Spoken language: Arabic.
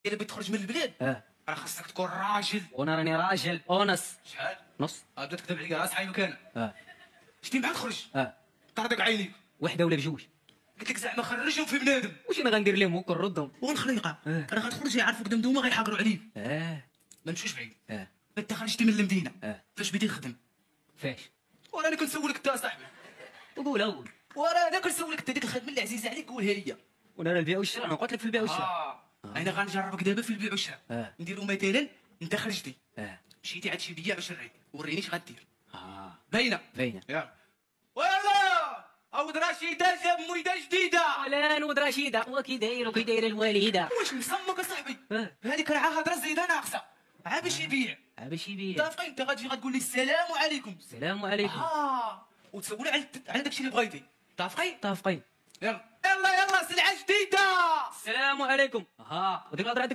الا بغيت تخرج من البلاد راه خاصك تكون راجل. وانا راني راجل اونس. شحال؟ نص. بدات تكذب عليا، راه صحيح مكان. شتي معاك خرج. طردك عينيك. وحده ولا بجوج؟ قلت لك زعما خرجهم في بنادم. واش انا غندير لهم هكا نردهم؟ والخليقه راه غتخرج يعرفوك دمدومه غيحاقروا عليك. ما نمشيوش بعيد. انت خرجتي من المدينه فاش بديت تخدم؟ فاش؟ وانا كنسولك انت اصاحبي. قول. وانا كنسولك انت ديك الخدمه اللي عزيزه عليك قولها لي. وانا راه البيع والشراء، انا قلت لك في البيع والشراء. انا غنجربك دابا في البيع والشراء. نديرو مثلا انت خرجتي مشيتي عند شي بياع وشريت، وريني اش غدير. باينه يلا. ويلا عاود رشيده جاب مويده جديده. اهلا ود رشيده، وكي داير الوالده. واش مسمك اصاحبي؟ هذيك راه هضره زايده ناقصه. باش يبيع. متفقين؟ انت غتجي غتقول لي السلام عليكم. السلام عليكم. وتسولي على داكشي اللي بغيتي. متفقين؟ يلا سلعه جديده. السلام عليكم. وديك الهضره